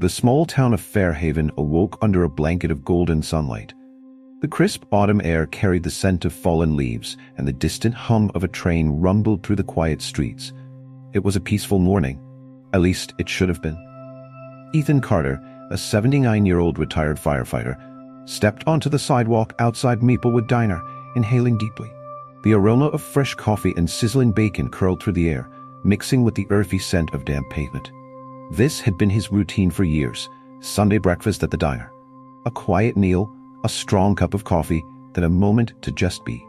The small town of Fairhaven awoke under a blanket of golden sunlight. The crisp autumn air carried the scent of fallen leaves, and the distant hum of a train rumbled through the quiet streets. It was a peaceful morning. At least it should have been. Ethan Carter, a 79-year-old retired firefighter, stepped onto the sidewalk outside Maplewood Diner, inhaling deeply. The aroma of fresh coffee and sizzling bacon curled through the air, mixing with the earthy scent of damp pavement. This had been his routine for years: Sunday breakfast at the diner. A quiet meal, a strong cup of coffee, then a moment to just be.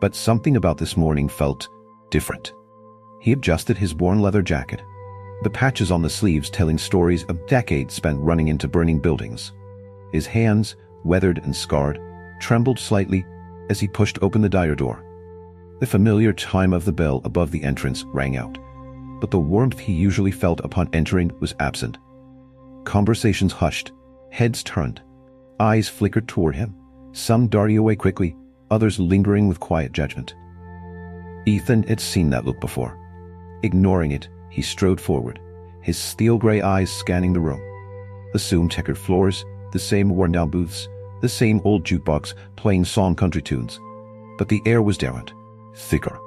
But something about this morning felt different. He adjusted his worn leather jacket, the patches on the sleeves telling stories of decades spent running into burning buildings. His hands, weathered and scarred, trembled slightly as he pushed open the diner door. The familiar chime of the bell above the entrance rang out, but the warmth he usually felt upon entering was absent. Conversations hushed, heads turned, eyes flickered toward him, some darting away quickly, others lingering with quiet judgment. Ethan had seen that look before. Ignoring it, he strode forward, his steel-gray eyes scanning the room. The same checkered floors, the same worn-down booths, the same old jukebox playing song country tunes. But the air was different, thicker,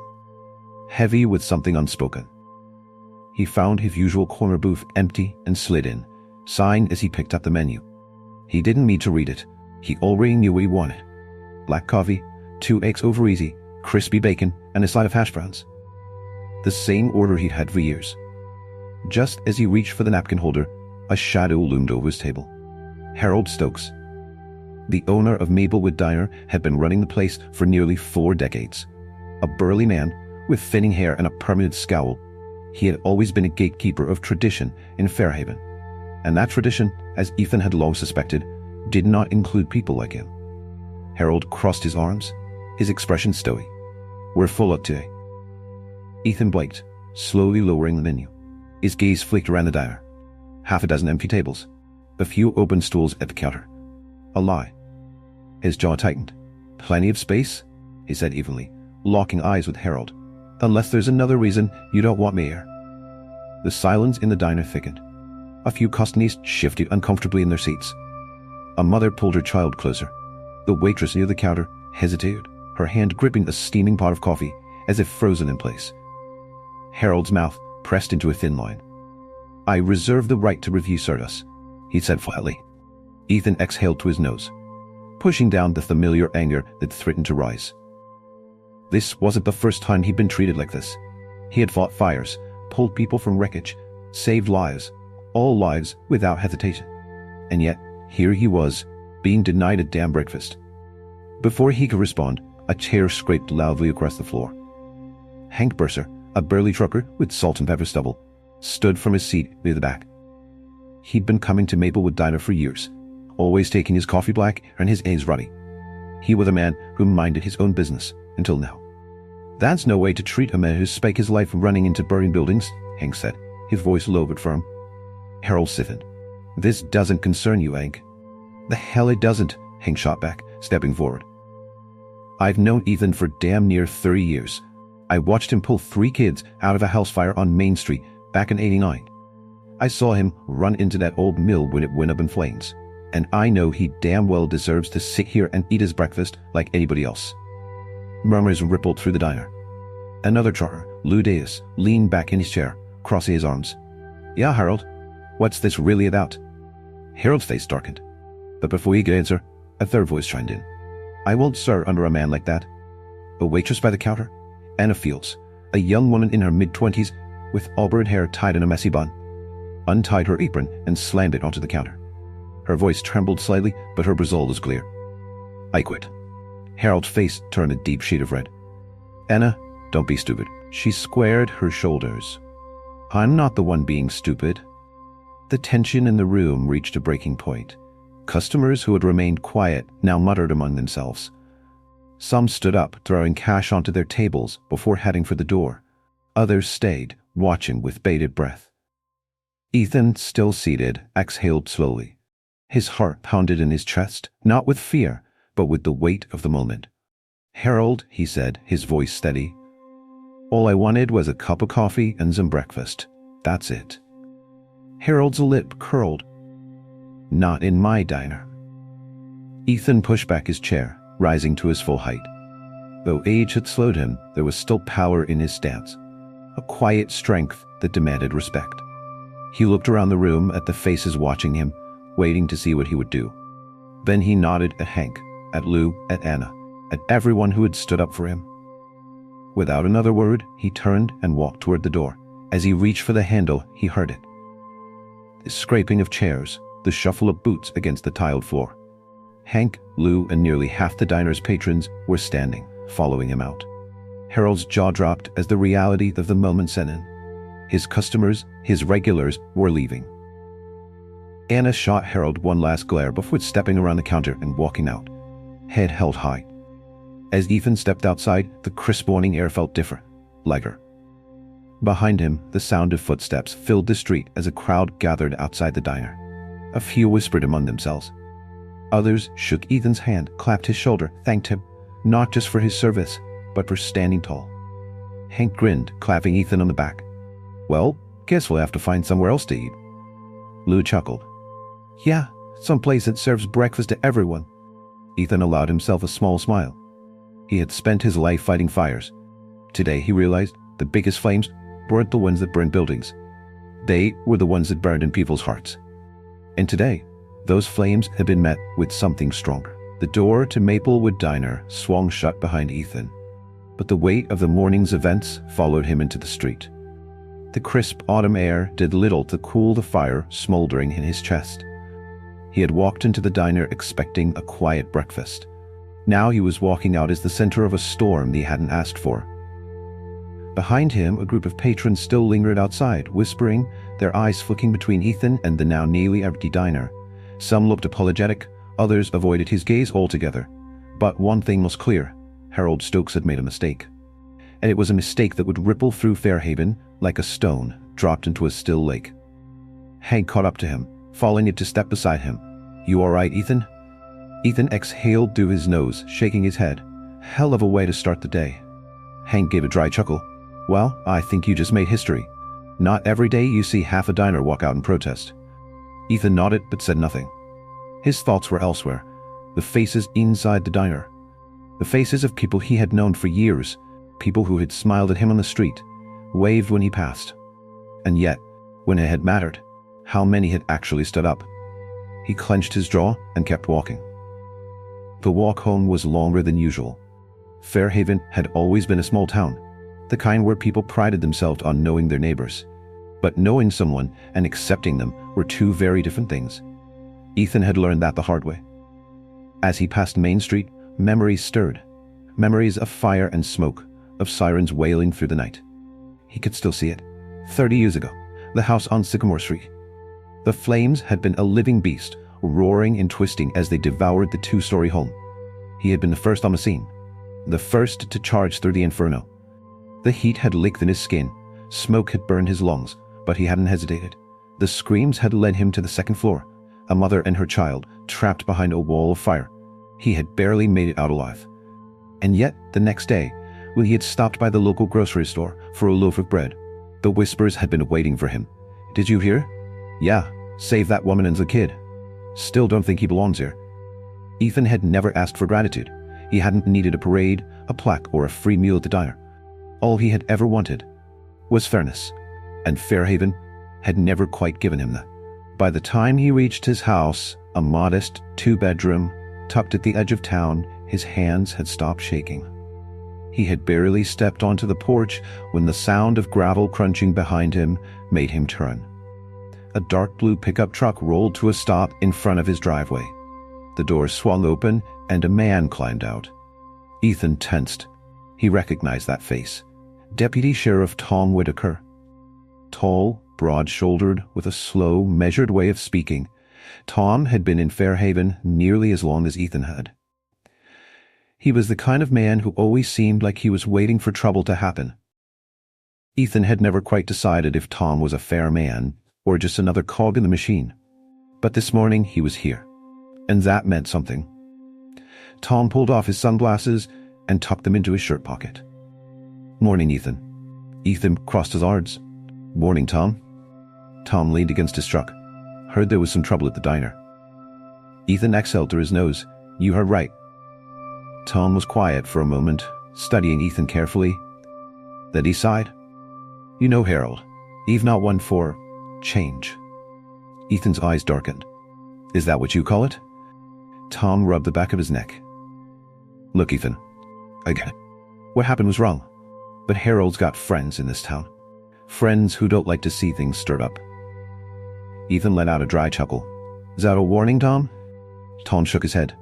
heavy with something unspoken. He found his usual corner booth empty and slid in, sighing as he picked up the menu. He didn't need to read it. He already knew what he wanted. Black coffee, 2 eggs over easy, crispy bacon, and a side of hash browns. The same order he'd had for years. Just as he reached for the napkin holder, a shadow loomed over his table. Harold Stokes. The owner of Maplewood Diner had been running the place for nearly 4 decades. A burly man with thinning hair and a permanent scowl, he had always been a gatekeeper of tradition in Fairhaven. And that tradition, as Ethan had long suspected, did not include people like him. Harold crossed his arms, his expression stoic. "We're full up today." Ethan blinked, slowly lowering the menu. His gaze flicked around the diner. 6 empty tables, a few open stools at the counter. A lie. His jaw tightened. "Plenty of space," he said evenly, locking eyes with Harold. "Unless there's another reason you don't want me here." The silence in the diner thickened. A few customers shifted uncomfortably in their seats. A mother pulled her child closer. The waitress near the counter hesitated, her hand gripping a steaming pot of coffee, as if frozen in place. Harold's mouth pressed into a thin line. "I reserve the right to review service," he said flatly. Ethan exhaled to his nose, pushing down the familiar anger that threatened to rise. This wasn't the first time he'd been treated like this. He had fought fires, pulled people from wreckage, saved lives, all lives without hesitation. And yet, here he was, being denied a damn breakfast. Before he could respond, a chair scraped loudly across the floor. Hank Burser, a burly trucker with salt and pepper stubble, stood from his seat near the back. He'd been coming to Maplewood Diner for years, always taking his coffee black and his eggs runny. He was a man who minded his own business, until now. "That's no way to treat a man who spent his life running into burning buildings," Hank said, his voice low but firm. Harold stiffened. "This doesn't concern you, Hank." "The hell it doesn't," Hank shot back, stepping forward. "I've known Ethan for damn near 30 years. I watched him pull 3 kids out of a house fire on Main Street back in '89. I saw him run into that old mill when it went up in flames. And I know he damn well deserves to sit here and eat his breakfast like anybody else." Murmurs rippled through the diner. Another trucker, Lou Deus, leaned back in his chair, crossing his arms. "Yeah, Harold, what's this really about?" Harold's face darkened. But before he could answer, a third voice chimed in. "I won't stir under a man like that." A waitress by the counter, Anna Fields, a young woman in her mid-20s with auburn hair tied in a messy bun, untied her apron and slammed it onto the counter. Her voice trembled slightly, but her resolve was clear. "I quit." Harold's face turned a deep shade of red. "Anna, don't be stupid." She squared her shoulders. "I'm not the one being stupid." The tension in the room reached a breaking point. Customers who had remained quiet now muttered among themselves. Some stood up, throwing cash onto their tables before heading for the door. Others stayed, watching with bated breath. Ethan, still seated, exhaled slowly. His heart pounded in his chest, not with fear, but with the weight of the moment. "Harold," he said, his voice steady. "All I wanted was a cup of coffee and some breakfast. That's it." Harold's lip curled. "Not in my diner." Ethan pushed back his chair, rising to his full height. Though age had slowed him, there was still power in his stance, a quiet strength that demanded respect. He looked around the room at the faces watching him, waiting to see what he would do. Then he nodded at Hank, at Lou, at Anna, at everyone who had stood up for him. Without another word, he turned and walked toward the door. As he reached for the handle, he heard it. The scraping of chairs, the shuffle of boots against the tiled floor. Hank, Lou, and nearly half the diner's patrons were standing, following him out. Harold's jaw dropped as the reality of the moment set in. His customers, his regulars, were leaving. Anna shot Harold one last glare before stepping around the counter and walking out, head held high. As Ethan stepped outside, the crisp morning air felt different, lighter. Behind him, the sound of footsteps filled the street as a crowd gathered outside the diner. A few whispered among themselves. Others shook Ethan's hand, clapped his shoulder, thanked him, not just for his service, but for standing tall. Hank grinned, clapping Ethan on the back. "Well, guess we'll have to find somewhere else to eat." Lou chuckled. "Yeah, some place that serves breakfast to everyone." Ethan allowed himself a small smile. He had spent his life fighting fires. Today he realized the biggest flames weren't the ones that burned buildings. They were the ones that burned in people's hearts. And today, those flames had been met with something stronger. The door to Maplewood Diner swung shut behind Ethan, but the weight of the morning's events followed him into the street. The crisp autumn air did little to cool the fire smoldering in his chest. He had walked into the diner expecting a quiet breakfast. Now he was walking out as the center of a storm that he hadn't asked for. Behind him, a group of patrons still lingered outside, whispering, their eyes flicking between Ethan and the now nearly empty diner. Some looked apologetic, others avoided his gaze altogether. But one thing was clear: Harold Stokes had made a mistake. And it was a mistake that would ripple through Fairhaven like a stone dropped into a still lake. Hank caught up to him, falling into step beside him. "You all right, Ethan?" Ethan exhaled through his nose, shaking his head. Hell of a way to start the day. Hank gave a dry chuckle. "Well, I think you just made history. Not every day you see half a diner walk out in protest." Ethan nodded but said nothing. His thoughts were elsewhere. The faces inside the diner. The faces of people he had known for years. People who had smiled at him on the street, waved when he passed. And yet, when it had mattered, how many had actually stood up? He clenched his jaw and kept walking. The walk home was longer than usual. Fairhaven had always been a small town, the kind where people prided themselves on knowing their neighbors. But knowing someone and accepting them were two very different things. Ethan had learned that the hard way. As he passed Main Street, memories stirred. Memories of fire and smoke, of sirens wailing through the night. He could still see it. 30 years ago, the house on Sycamore Street. The flames had been a living beast, roaring and twisting as they devoured the two-story home. He had been the first on the scene, the first to charge through the inferno. The heat had licked in his skin, smoke had burned his lungs, but he hadn't hesitated. The screams had led him to the second floor, a mother and her child trapped behind a wall of fire. He had barely made it out alive. And yet, the next day, when he had stopped by the local grocery store for a loaf of bread, the whispers had been waiting for him. "Did you hear? Yeah, save that woman and the kid. Still don't think he belongs here." Ethan had never asked for gratitude. He hadn't needed a parade, a plaque, or a free meal at the diner. All he had ever wanted was fairness, and Fairhaven had never quite given him that. By the time he reached his house, a modest two-bedroom, tucked at the edge of town, his hands had stopped shaking. He had barely stepped onto the porch when the sound of gravel crunching behind him made him turn. A dark blue pickup truck rolled to a stop in front of his driveway. The door swung open and a man climbed out. Ethan tensed. He recognized that face. Deputy Sheriff Tom Whitaker. Tall, broad-shouldered, with a slow, measured way of speaking, Tom had been in Fairhaven nearly as long as Ethan had. He was the kind of man who always seemed like he was waiting for trouble to happen. Ethan had never quite decided if Tom was a fair man or just another cog in the machine. But this morning he was here, and that meant something. Tom pulled off his sunglasses and tucked them into his shirt pocket. "Morning, Ethan." Ethan crossed his arms. "Morning, Tom." Tom leaned against his truck. Heard there was some trouble at the diner. Ethan exhaled through his nose. You heard right. Tom was quiet for a moment, studying Ethan carefully. Then he sighed. You know, Harold, Eve not one for change. Ethan's eyes darkened. Is that what you call it? Tom rubbed the back of his neck. Look, Ethan, I get it. What happened was wrong. But Harold's got friends in this town. Friends who don't like to see things stirred up. Ethan let out a dry chuckle. Is that a warning, Tom? Tom shook his head.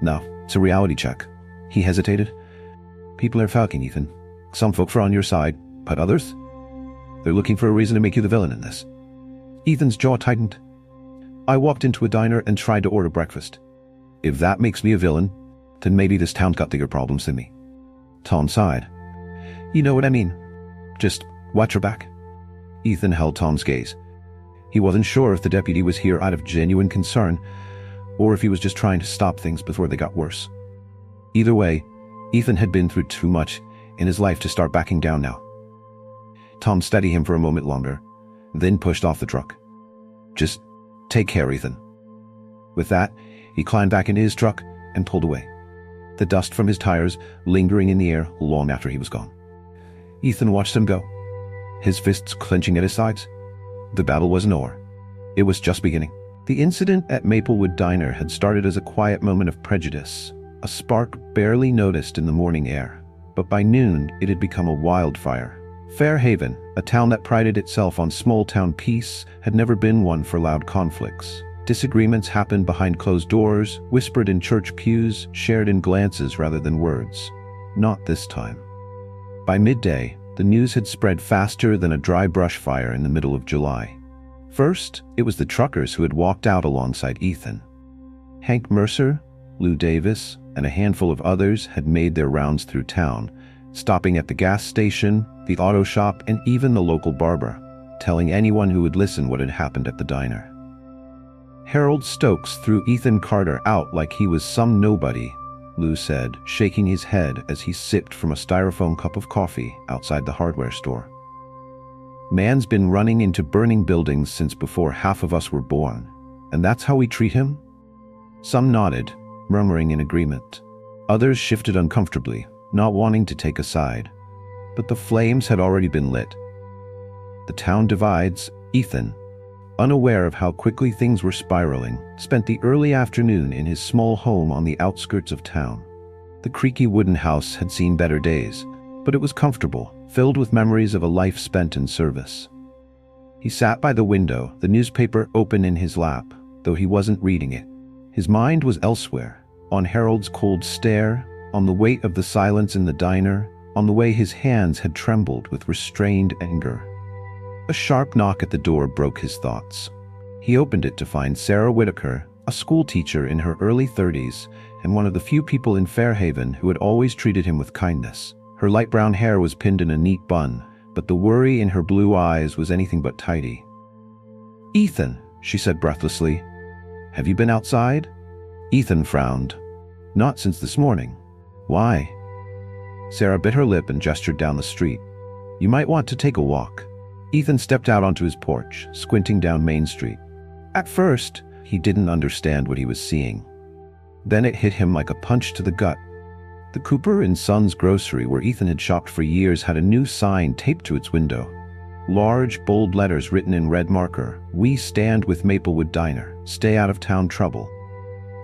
No, it's a reality check. He hesitated. People are falking, Ethan. Some folks are on your side, but others? They're looking for a reason to make you the villain in this. Ethan's jaw tightened. I walked into a diner and tried to order breakfast. If that makes me a villain, then maybe this town's got bigger problems than me. Tom sighed. You know what I mean. Just watch your back. Ethan held Tom's gaze. He wasn't sure if the deputy was here out of genuine concern, or if he was just trying to stop things before they got worse. Either way, Ethan had been through too much in his life to start backing down now. Tom studied him for a moment longer, then pushed off the truck. Just take care, Ethan. With that, he climbed back into his truck and pulled away, the dust from his tires lingering in the air long after he was gone. Ethan watched him go, his fists clenching at his sides. The battle wasn't over. It was just beginning. The incident at Maplewood Diner had started as a quiet moment of prejudice, a spark barely noticed in the morning air. But by noon, it had become a wildfire. Fairhaven, a town that prided itself on small-town peace, had never been one for loud conflicts. Disagreements happened behind closed doors, whispered in church pews, shared in glances rather than words. Not this time. By midday, the news had spread faster than a dry brush fire in the middle of July. First, it was the truckers who had walked out alongside Ethan. Hank Mercer, Lou Davis, and a handful of others had made their rounds through town, stopping at the gas station, the auto shop, and even the local barber, telling anyone who would listen what had happened at the diner. Harold Stokes threw Ethan Carter out like he was some nobody, Lou said, shaking his head as he sipped from a styrofoam cup of coffee outside the hardware store. Man's been running into burning buildings since before half of us were born, and that's how we treat him? Some nodded, murmuring in agreement. Others shifted uncomfortably, not wanting to take a side. But the flames had already been lit. The town divides. Ethan, unaware of how quickly things were spiraling, spent the early afternoon in his small home on the outskirts of town. The creaky wooden house had seen better days, but it was comfortable, filled with memories of a life spent in service. He sat by the window, the newspaper open in his lap, though he wasn't reading it. His mind was elsewhere, on Harold's cold stare, on the weight of the silence in the diner, on the way his hands had trembled with restrained anger. A sharp knock at the door broke his thoughts. He opened it to find Sarah Whitaker, a schoolteacher in her early 30s and one of the few people in Fairhaven who had always treated him with kindness. Her light brown hair was pinned in a neat bun, but the worry in her blue eyes was anything but tidy. "Ethan," she said breathlessly, "have you been outside?" Ethan frowned. "Not since this morning." "Why?" Sarah bit her lip and gestured down the street. "You might want to take a walk." Ethan stepped out onto his porch, squinting down Main Street. At first, he didn't understand what he was seeing. Then it hit him like a punch to the gut. The Cooper & Sons grocery where Ethan had shopped for years had a new sign taped to its window. Large, bold letters written in red marker, "We stand with Maplewood Diner. Stay out of town trouble."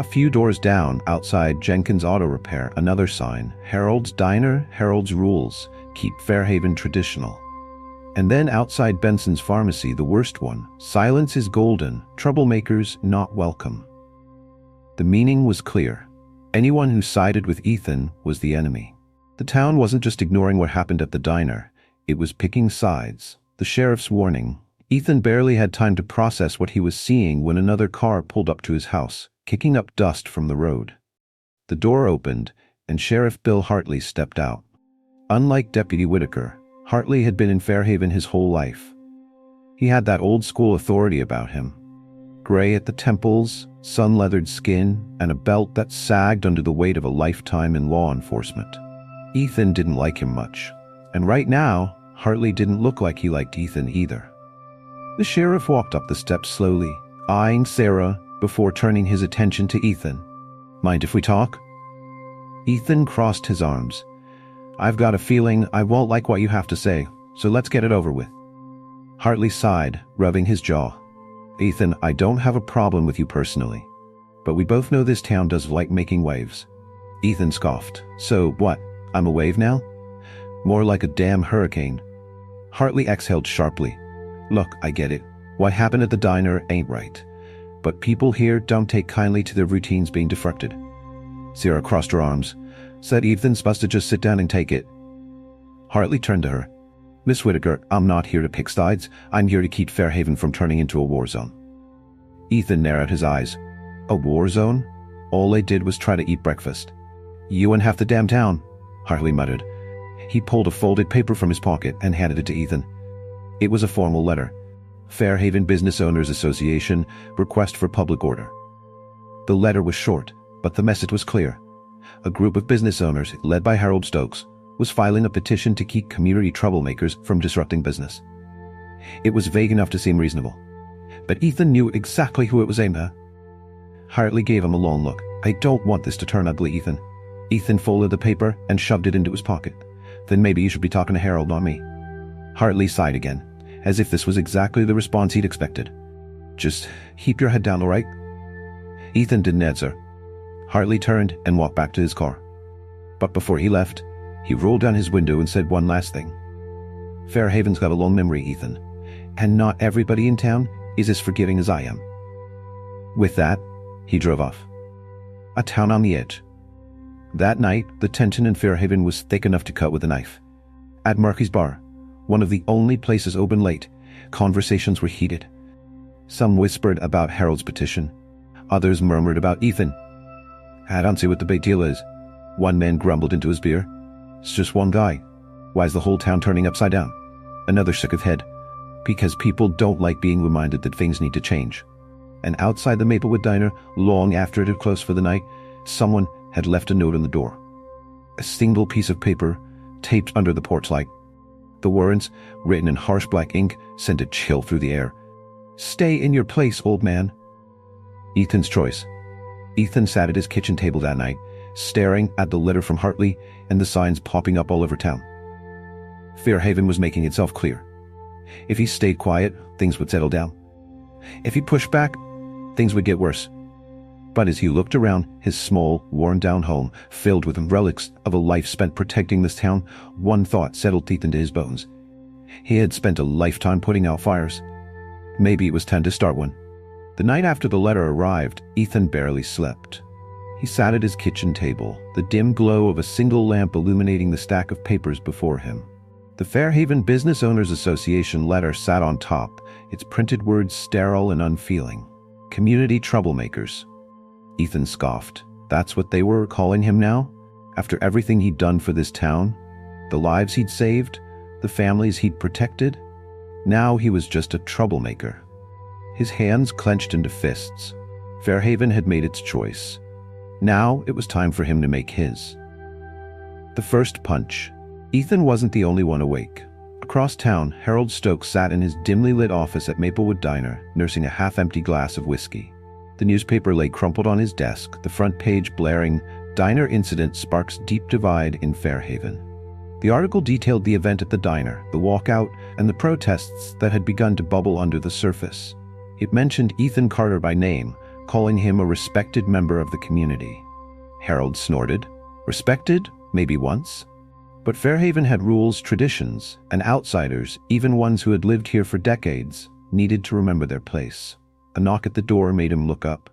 A few doors down, outside Jenkins Auto Repair, another sign, "Harold's Diner, Harold's Rules. Keep Fairhaven traditional." And then outside Benson's Pharmacy, the worst one, "Silence is golden. Troublemakers not welcome." The meaning was clear. Anyone who sided with Ethan was the enemy. The town wasn't just ignoring what happened at the diner. It was picking sides. The sheriff's warning. Ethan barely had time to process what he was seeing when another car pulled up to his house, kicking up dust from the road. The door opened, and Sheriff Bill Hartley stepped out. Unlike Deputy Whitaker, Hartley had been in Fairhaven his whole life. He had that old-school authority about him. Gray at the temples, sun-leathered skin, and a belt that sagged under the weight of a lifetime in law enforcement. Ethan didn't like him much, and right now, Hartley didn't look like he liked Ethan either. The sheriff walked up the steps slowly, eyeing Sarah before turning his attention to Ethan. "Mind if we talk?" Ethan crossed his arms. "I've got a feeling I won't like what you have to say, so let's get it over with." Hartley sighed, rubbing his jaw. "Ethan, I don't have a problem with you personally, but we both know this town does like making waves." Ethan scoffed. "So what, I'm a wave now?" "More like a damn hurricane." Hartley exhaled sharply. "Look, I get it. What happened at the diner ain't right. But people here don't take kindly to their routines being disrupted." Sarah crossed her arms. "Said Ethan's supposed to just sit down and take it." Hartley turned to her. "Miss Whittaker, I'm not here to pick sides. I'm here to keep Fairhaven from turning into a war zone." Ethan narrowed his eyes. "A war zone? All I did was try to eat breakfast." "You and half the damn town," Hartley muttered. He pulled a folded paper from his pocket and handed it to Ethan. It was a formal letter. Fairhaven Business Owners Association, request for public order. The letter was short, but the message was clear. A group of business owners, led by Harold Stokes, was filing a petition to keep community troublemakers from disrupting business. It was vague enough to seem reasonable, but Ethan knew exactly who it was aimed at. Hartley gave him a long look. "I don't want this to turn ugly, Ethan." Ethan folded the paper and shoved it into his pocket. "Then maybe you should be talking to Harold, not me." Hartley sighed again, as if this was exactly the response he'd expected. "Just keep your head down, all right?" Ethan didn't answer. Hartley turned and walked back to his car. But before he left, he rolled down his window and said one last thing. "Fairhaven's got a long memory, Ethan, and not everybody in town is as forgiving as I am." With that, he drove off. A town on the edge. That night, the tension in Fairhaven was thick enough to cut with a knife. At Murky's Bar, one of the only places open late, conversations were heated. Some whispered about Harold's petition. Others murmured about Ethan. "I don't see what the big deal is." One man grumbled into his beer. "It's just one guy. Why is the whole town turning upside down?" Another shook his head. "Because people don't like being reminded that things need to change." And outside the Maplewood Diner, long after it had closed for the night, someone had left a note on the door. A single piece of paper, taped under the porch light. The words, written in harsh black ink, sent a chill through the air. "Stay in your place, old man." Ethan's choice. Ethan sat at his kitchen table that night, staring at the letter from Hartley and the signs popping up all over town. Fairhaven was making itself clear. If he stayed quiet, things would settle down. If he pushed back, things would get worse. But as he looked around his small, worn-down home, filled with relics of a life spent protecting this town, one thought settled deep into his bones. He had spent a lifetime putting out fires. Maybe it was time to start one. The night after the letter arrived, Ethan barely slept. He sat at his kitchen table, the dim glow of a single lamp illuminating the stack of papers before him. The Fairhaven Business Owners Association letter sat on top, its printed words sterile and unfeeling. Community troublemakers. Ethan scoffed. That's what they were calling him now? After everything he'd done for this town? The lives he'd saved? The families he'd protected? Now he was just a troublemaker. His hands clenched into fists. Fairhaven had made its choice. Now it was time for him to make his. The first punch. Ethan wasn't the only one awake. Across town, Harold Stokes sat in his dimly lit office at Maplewood Diner, nursing a half-empty glass of whiskey. The newspaper lay crumpled on his desk, the front page blaring, "Diner Incident Sparks Deep Divide in Fairhaven." The article detailed the event at the diner, the walkout, and the protests that had begun to bubble under the surface. It mentioned Ethan Carter by name, calling him a respected member of the community. Harold snorted. Respected? Maybe once. But Fairhaven had rules, traditions, and outsiders, even ones who had lived here for decades, needed to remember their place. A knock at the door made him look up.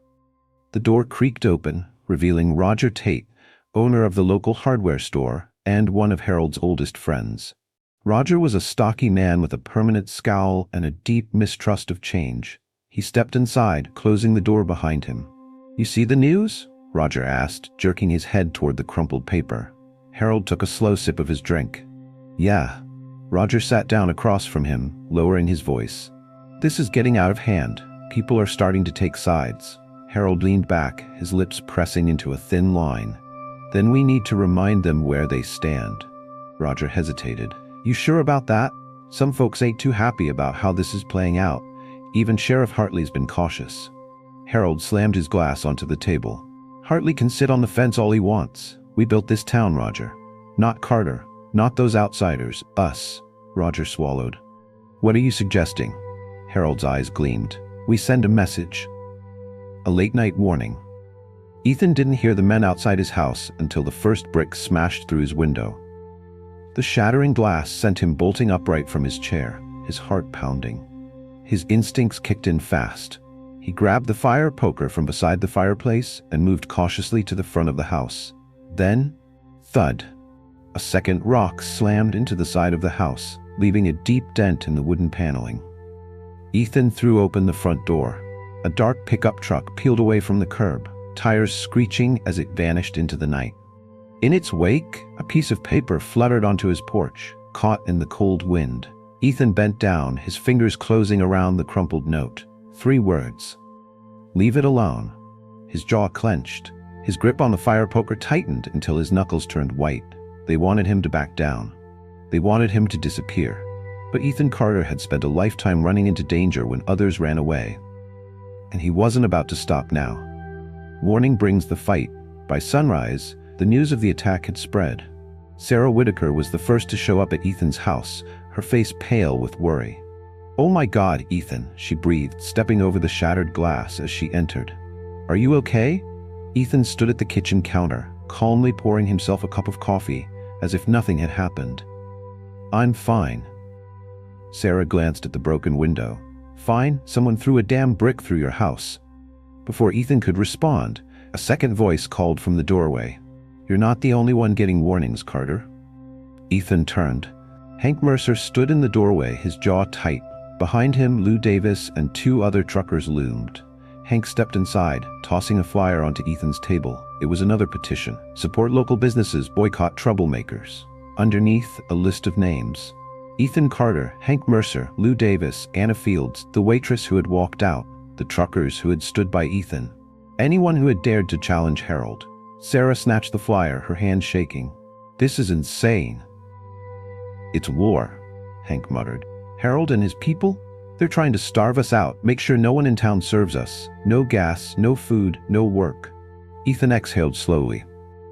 The door creaked open, revealing Roger Tate, owner of the local hardware store and one of Harold's oldest friends. Roger was a stocky man with a permanent scowl and a deep mistrust of change. He stepped inside, closing the door behind him. "You see the news?" Roger asked, jerking his head toward the crumpled paper. Harold took a slow sip of his drink. "Yeah." Roger sat down across from him, lowering his voice. "This is getting out of hand. People are starting to take sides." Harold leaned back, his lips pressing into a thin line. "Then we need to remind them where they stand." Roger hesitated. "You sure about that? Some folks ain't too happy about how this is playing out. Even Sheriff Hartley's been cautious. Harold slammed his glass onto the table. Hartley can sit on the fence all he wants. We built this town, Roger. Not Carter. Not those outsiders. Us. Roger swallowed. What are you suggesting? Harold's eyes gleamed. We send a message. A late-night warning. Ethan didn't hear the men outside his house until the first brick smashed through his window. The shattering glass sent him bolting upright from his chair, his heart pounding. His instincts kicked in fast. He grabbed the fire poker from beside the fireplace and moved cautiously to the front of the house. Then, thud. A second rock slammed into the side of the house, leaving a deep dent in the wooden paneling. Ethan threw open the front door. A dark pickup truck peeled away from the curb, tires screeching as it vanished into the night. In its wake, a piece of paper fluttered onto his porch, caught in the cold wind. Ethan bent down, his fingers closing around the crumpled note. 3 words. Leave it alone. His jaw clenched. His grip on the fire poker tightened until his knuckles turned white. They wanted him to back down. They wanted him to disappear. But Ethan Carter had spent a lifetime running into danger when others ran away. And he wasn't about to stop now. Warning brings the fight. By sunrise, the news of the attack had spread. Sarah Whitaker was the first to show up at Ethan's house, her face pale with worry. "Oh my God, Ethan," she breathed, stepping over the shattered glass as she entered. "Are you okay?" Ethan stood at the kitchen counter, calmly pouring himself a cup of coffee, as if nothing had happened. "I'm fine." Sarah glanced at the broken window. "Fine? Someone threw a damn brick through your house." Before Ethan could respond, a second voice called from the doorway. "You're not the only one getting warnings, Carter." Ethan turned. Hank Mercer stood in the doorway, his jaw tight. Behind him, Lou Davis and 2 other truckers loomed. Hank stepped inside, tossing a flyer onto Ethan's table. It was another petition. Support local businesses, boycott troublemakers. Underneath, a list of names. Ethan Carter, Hank Mercer, Lou Davis, Anna Fields, the waitress who had walked out, the truckers who had stood by Ethan. Anyone who had dared to challenge Harold. Sarah snatched the flyer, her hand shaking. "This is insane." "It's war," Hank muttered. "Harold and his people? They're trying to starve us out, make sure no one in town serves us. No gas, no food, no work." Ethan exhaled slowly.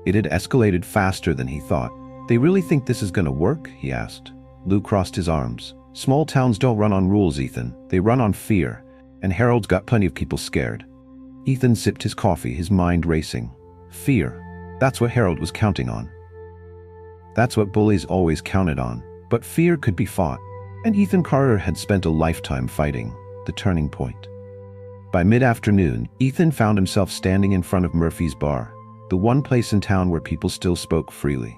It had escalated faster than he thought. "They really think this is gonna work?" he asked. Lou crossed his arms. "Small towns don't run on rules, Ethan. They run on fear. And Harold's got plenty of people scared." Ethan sipped his coffee, his mind racing. Fear. That's what Harold was counting on. That's what bullies always counted on. But fear could be fought. And Ethan Carter had spent a lifetime fighting. The turning point. By mid-afternoon, Ethan found himself standing in front of Murphy's Bar, the one place in town where people still spoke freely.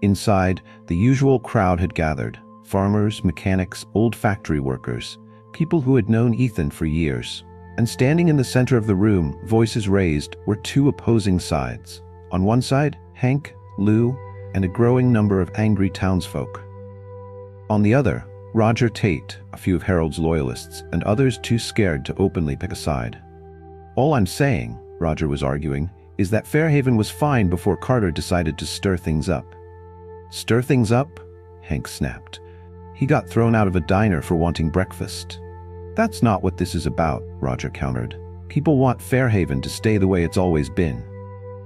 Inside, the usual crowd had gathered. Farmers, mechanics, old factory workers, people who had known Ethan for years. And standing in the center of the room, voices raised, were 2 opposing sides. On one side, Hank, Lou, and a growing number of angry townsfolk. On the other, Roger Tate, a few of Harold's loyalists, and others too scared to openly pick a side. "All I'm saying," Roger was arguing, "is that Fairhaven was fine before Carter decided to stir things up." "Stir things up?" Hank snapped. "He got thrown out of a diner for wanting breakfast." "That's not what this is about," Roger countered. "People want Fairhaven to stay the way it's always been."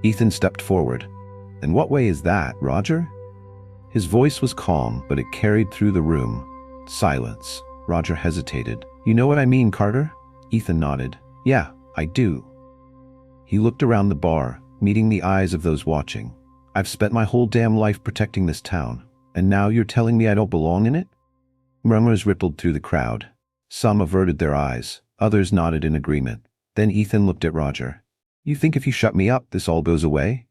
Ethan stepped forward. "In what way is that, Roger?" His voice was calm, but it carried through the room. Silence. Roger hesitated. "You know what I mean, Carter?" Ethan nodded. "Yeah, I do." He looked around the bar, meeting the eyes of those watching. "I've spent my whole damn life protecting this town, and now you're telling me I don't belong in it?" Murmurs rippled through the crowd. Some averted their eyes, others nodded in agreement. Then Ethan looked at Roger. "You think if you shut me up, this all goes away?"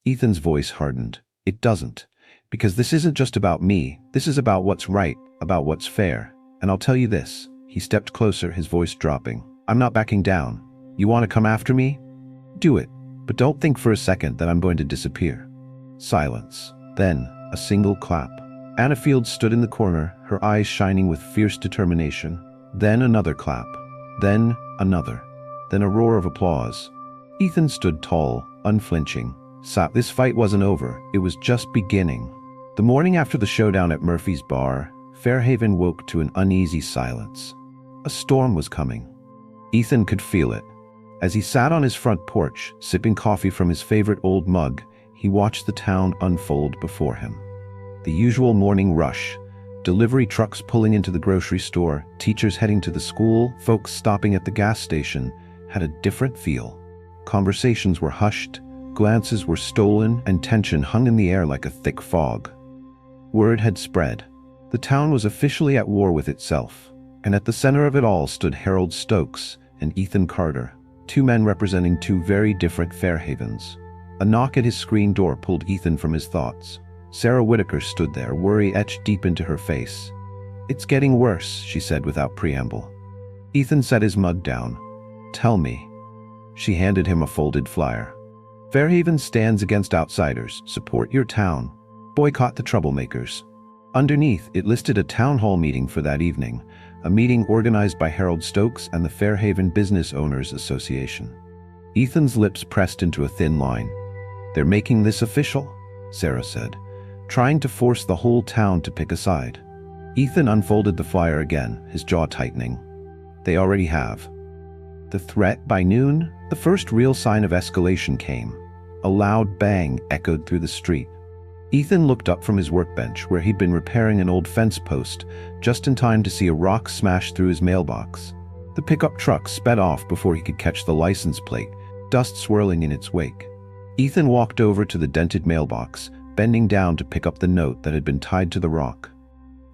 Ethan's voice hardened. "It doesn't. Because this isn't just about me. This is about what's right, about what's fair. And I'll tell you this." He stepped closer, his voice dropping. "I'm not backing down. You want to come after me? Do it. But don't think for a second that I'm going to disappear." Silence. Then, a single clap. Anna Fields stood in the corner, her eyes shining with fierce determination. Then another clap. Then another. Then a roar of applause. Ethan stood tall, unflinching. This fight wasn't over. It was just beginning. The morning after the showdown at Murphy's Bar, Fairhaven woke to an uneasy silence. A A storm was coming. Ethan could feel it. As he sat on his front porch, sipping coffee from his favorite old mug, he watched the town unfold before him. The usual morning rush, delivery trucks pulling into the grocery store, teachers heading to the school, folks stopping at the gas station, had a different feel. Conversations were hushed, glances were stolen, and tension hung in the air like a thick fog. Word had spread. The town was officially at war with itself, and at the center of it all stood Harold Stokes and Ethan Carter, two men representing two very different Fairhavens. A knock at his screen door pulled Ethan from his thoughts. Sarah Whitaker stood there, worry etched deep into her face. "It's getting worse," she said without preamble. Ethan set his mug down. "Tell me." She handed him a folded flyer. "Fairhaven stands against outsiders. Support your town. Boycott the troublemakers." Underneath, it listed a town hall meeting for that evening, a meeting organized by Harold Stokes and the Fairhaven Business Owners Association. Ethan's lips pressed into a thin line. "They're making this official," Sarah said, trying to force the whole town to pick a side. Ethan unfolded the flyer again, his jaw tightening. "They already have." The threat by noon, the first real sign of escalation came. A loud bang echoed through the street. Ethan looked up from his workbench where he'd been repairing an old fence post, just in time to see a rock smash through his mailbox. The pickup truck sped off before he could catch the license plate, dust swirling in its wake. Ethan walked over to the dented mailbox, bending down to pick up the note that had been tied to the rock.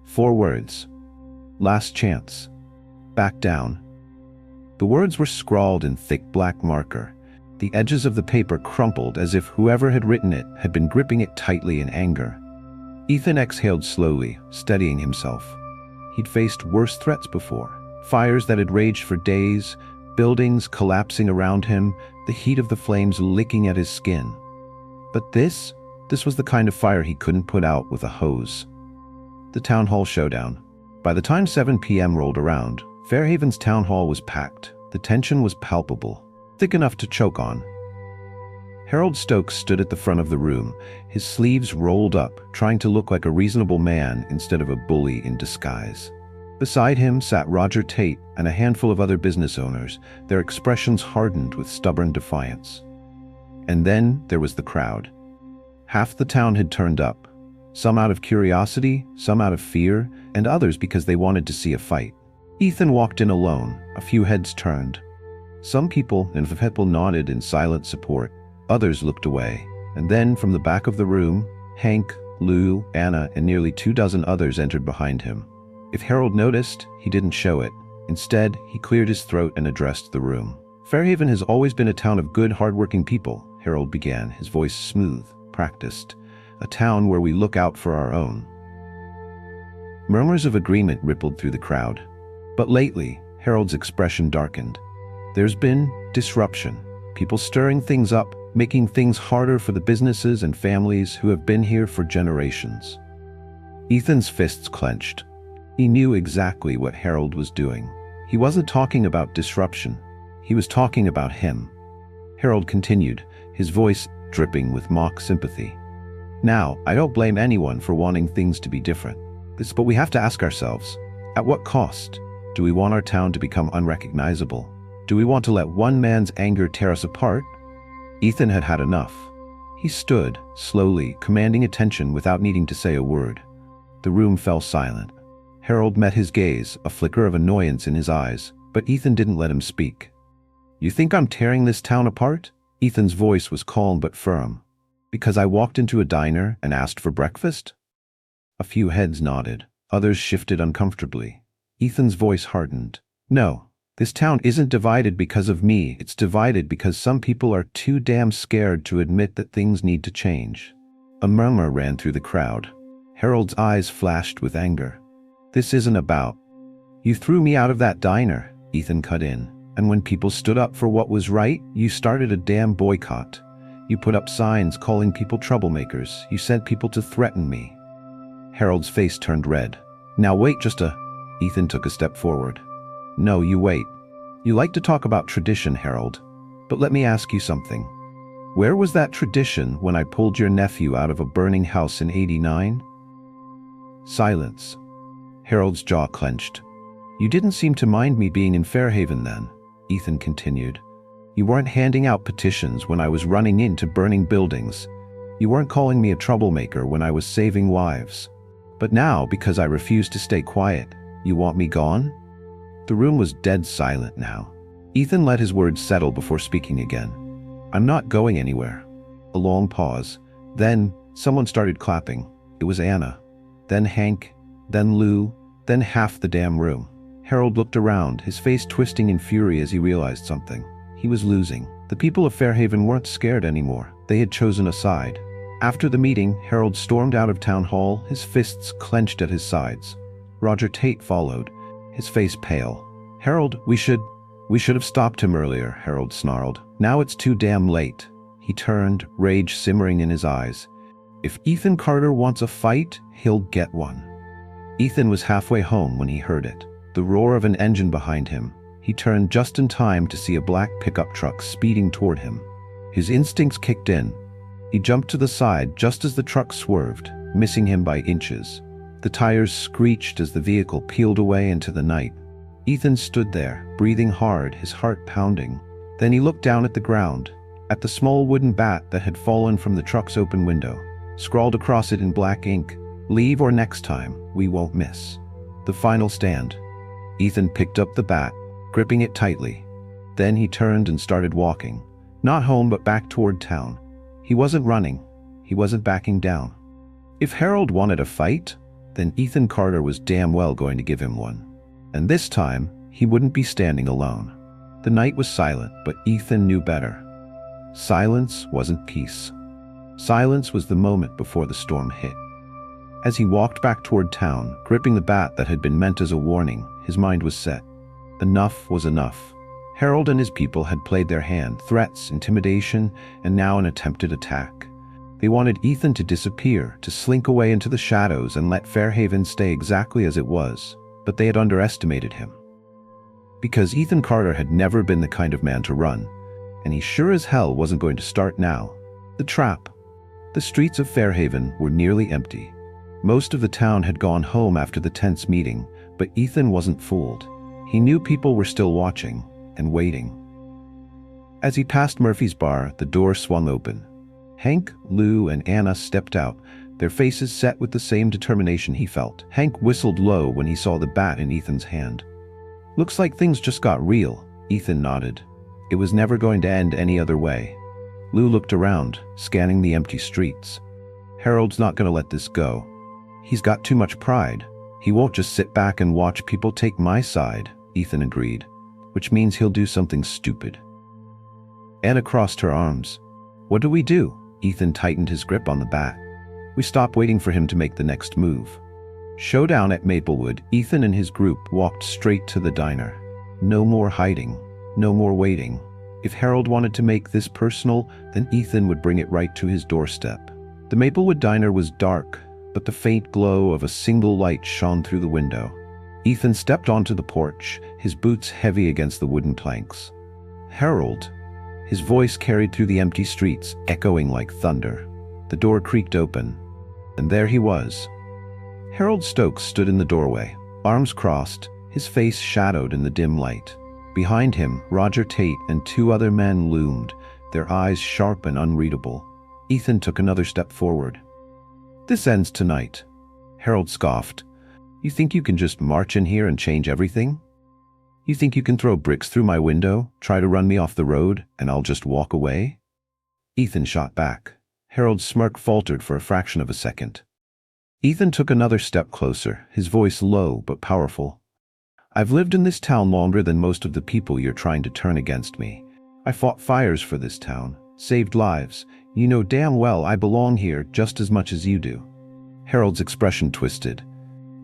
4 words. "Last chance. Back down." The words were scrawled in thick black marker. The edges of the paper crumpled as if whoever had written it had been gripping it tightly in anger. Ethan exhaled slowly, steadying himself. He'd faced worse threats before. Fires that had raged for days, buildings collapsing around him, the heat of the flames licking at his skin. But this was the kind of fire he couldn't put out with a hose. The town hall showdown. By the time 7 p.m. rolled around, Fairhaven's town hall was packed. The tension was palpable, thick enough to choke on. Harold Stokes stood at the front of the room, his sleeves rolled up, trying to look like a reasonable man instead of a bully in disguise. Beside him sat Roger Tate and a handful of other business owners, their expressions hardened with stubborn defiance. And then there was the crowd. Half the town had turned up, some out of curiosity, some out of fear, and others because they wanted to see a fight. Ethan walked in alone, a few heads turned. Some people nodded in silent support, others looked away, and then from the back of the room, Hank, Lou, Anna, and nearly 24 others entered behind him. If Harold noticed, he didn't show it. Instead, he cleared his throat and addressed the room. "Fairhaven has always been a town of good, hardworking people," Harold began, his voice smooth, practiced. "A town where we look out for our own." Murmurs of agreement rippled through the crowd. But lately, Harold's expression darkened. There's been disruption, people stirring things up, making things harder for the businesses and families who have been here for generations. Ethan's fists clenched. He knew exactly what Harold was doing. He wasn't talking about disruption. He was talking about him. Harold continued, his voice dripping with mock sympathy. "Now, I don't blame anyone for wanting things to be different. But we have to ask ourselves, at what cost? Do we want our town to become unrecognizable? Do we want to let one man's anger tear us apart?" Ethan had had enough. He stood, slowly, commanding attention without needing to say a word. The room fell silent. Harold met his gaze, a flicker of annoyance in his eyes, but Ethan didn't let him speak. "You think I'm tearing this town apart?" Ethan's voice was calm but firm. "Because I walked into a diner and asked for breakfast?" A few heads nodded. Others shifted uncomfortably. Ethan's voice hardened. "No, this town isn't divided because of me. It's divided because some people are too damn scared to admit that things need to change." A murmur ran through the crowd. Harold's eyes flashed with anger. "This isn't about. You threw me out of that diner," Ethan cut in. "And when people stood up for what was right, you started a damn boycott. You put up signs calling people troublemakers. You sent people to threaten me." Harold's face turned red. "Now wait just a..." Ethan took a step forward. "No, you wait. You like to talk about tradition, Harold. But let me ask you something. Where was that tradition when I pulled your nephew out of a burning house in '89? Silence. Harold's jaw clenched. You didn't seem to mind me being in Fairhaven then, Ethan continued. You weren't handing out petitions when I was running into burning buildings. You weren't calling me a troublemaker when I was saving lives. But now, because I refuse to stay quiet, you want me gone? The room was dead silent now. Ethan let his words settle before speaking again. I'm not going anywhere. A long pause. Then, someone started clapping. It was Anna. Then Hank. Then Lou. Then half the damn room. Harold looked around, his face twisting in fury as he realized something. He was losing. The people of Fairhaven weren't scared anymore. They had chosen a side. After the meeting, Harold stormed out of town hall, his fists clenched at his sides. Roger Tate followed, his face pale. Harold, we should have stopped him earlier, Harold snarled. Now it's too damn late. He turned, rage simmering in his eyes. If Ethan Carter wants a fight, he'll get one. Ethan was halfway home when he heard it. The roar of an engine behind him. He turned just in time to see a black pickup truck speeding toward him. His instincts kicked in. He jumped to the side just as the truck swerved, missing him by inches. The tires screeched as the vehicle peeled away into the night. Ethan stood there, breathing hard, his heart pounding. Then he looked down at the ground, at the small wooden bat that had fallen from the truck's open window. Scrawled across it in black ink, "Leave or next time, we won't miss." The final stand. Ethan picked up the bat, gripping it tightly. Then he turned and started walking. Not home, but back toward town. He wasn't running. He wasn't backing down. If Harold wanted a fight, then Ethan Carter was damn well going to give him one. And this time, he wouldn't be standing alone. The night was silent, but Ethan knew better. Silence wasn't peace. Silence was the moment before the storm hit. As he walked back toward town, gripping the bat that had been meant as a warning, his mind was set. Enough was enough. Harold and his people had played their hand, threats, intimidation, and now an attempted attack. They wanted Ethan to disappear, to slink away into the shadows and let Fairhaven stay exactly as it was, but they had underestimated him. Because Ethan Carter had never been the kind of man to run, and he sure as hell wasn't going to start now. The trap. The streets of Fairhaven were nearly empty. Most of the town had gone home after the tense meeting, but Ethan wasn't fooled. He knew people were still watching and waiting. As he passed Murphy's bar, the door swung open. Hank, Lou, and Anna stepped out, their faces set with the same determination he felt. Hank whistled low when he saw the bat in Ethan's hand. "Looks like things just got real," Ethan nodded. It was never going to end any other way. Lou looked around, scanning the empty streets. Harold's not going to let this go. He's got too much pride. He won't just sit back and watch people take my side, Ethan agreed, which means he'll do something stupid. Anna crossed her arms. "What do we do?" Ethan tightened his grip on the bat. "We stop waiting for him to make the next move." Showdown at Maplewood, Ethan and his group walked straight to the diner. No more hiding, no more waiting. If Harold wanted to make this personal, then Ethan would bring it right to his doorstep. The Maplewood Diner was dark, but the faint glow of a single light shone through the window. Ethan stepped onto the porch, his boots heavy against the wooden planks. "Harold!" His voice carried through the empty streets, echoing like thunder. The door creaked open, and there he was. Harold Stokes stood in the doorway, arms crossed, his face shadowed in the dim light. Behind him, Roger Tate and two other men loomed, their eyes sharp and unreadable. Ethan took another step forward. "This ends tonight," Harold scoffed. "You think you can just march in here and change everything? You think you can throw bricks through my window, try to run me off the road, and I'll just walk away?" Ethan shot back. Harold's smirk faltered for a fraction of a second. Ethan took another step closer, his voice low but powerful. "I've lived in this town longer than most of the people you're trying to turn against me. I fought fires for this town, saved lives. You know damn well I belong here just as much as you do." Harold's expression twisted.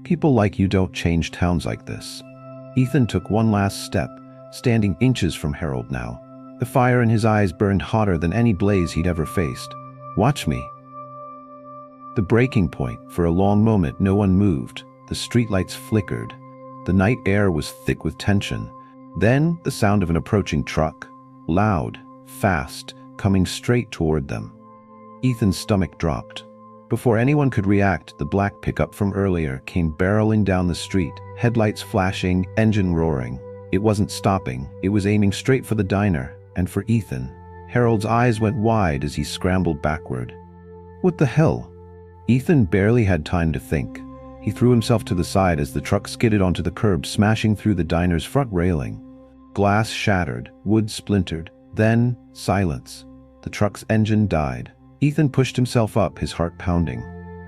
"People like you don't change towns like this." Ethan took one last step, standing inches from Harold now. The fire in his eyes burned hotter than any blaze he'd ever faced. "Watch me." The breaking point. For a long moment no one moved. The streetlights flickered. The night air was thick with tension. Then the sound of an approaching truck. Loud, fast, coming straight toward them. Ethan's stomach dropped. Before anyone could react, the black pickup from earlier came barreling down the street, headlights flashing, engine roaring. It wasn't stopping, it was aiming straight for the diner, and for Ethan. Harold's eyes went wide as he scrambled backward. What the hell? Ethan barely had time to think. He threw himself to the side as the truck skidded onto the curb, smashing through the diner's front railing. Glass shattered, wood splintered, then silence. The truck's engine died. Ethan pushed himself up, his heart pounding.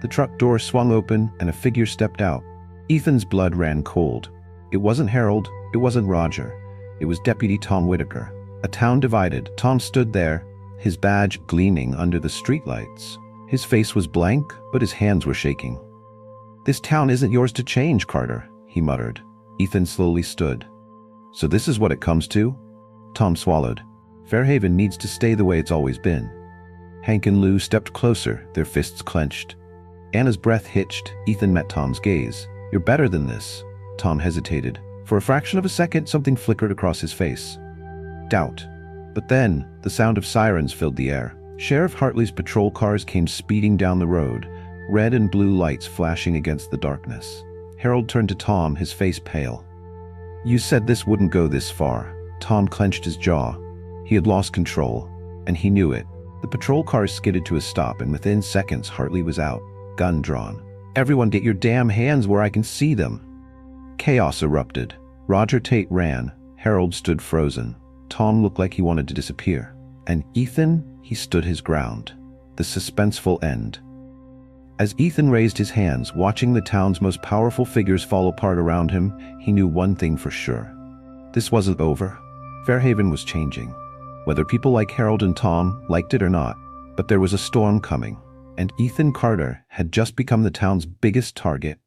The truck door swung open and a figure stepped out. Ethan's blood ran cold. It wasn't Harold, it wasn't Roger. It was Deputy Tom Whitaker. A town divided, Tom stood there, his badge gleaming under the streetlights. His face was blank, but his hands were shaking. "This town isn't yours to change, Carter," he muttered. Ethan slowly stood. "So this is what it comes to?" Tom swallowed. "Fairhaven needs to stay the way it's always been." Hank and Lou stepped closer, their fists clenched. Anna's breath hitched. Ethan met Tom's gaze. "You're better than this." Tom hesitated. For a fraction of a second, something flickered across his face. Doubt. But then, the sound of sirens filled the air. Sheriff Hartley's patrol cars came speeding down the road, red and blue lights flashing against the darkness. Harold turned to Tom, his face pale. "You said this wouldn't go this far." Tom clenched his jaw. He had lost control, and he knew it. The patrol cars skidded to a stop, and within seconds, Hartley was out, gun drawn. "Everyone get your damn hands where I can see them." Chaos erupted. Roger Tate ran. Harold stood frozen. Tom looked like he wanted to disappear. And Ethan, he stood his ground. The suspenseful end. As Ethan raised his hands, watching the town's most powerful figures fall apart around him, he knew one thing for sure. This wasn't over. Fairhaven was changing. Whether people like Harold and Tom liked it or not, but there was a storm coming. And Ethan Carter had just become the town's biggest target.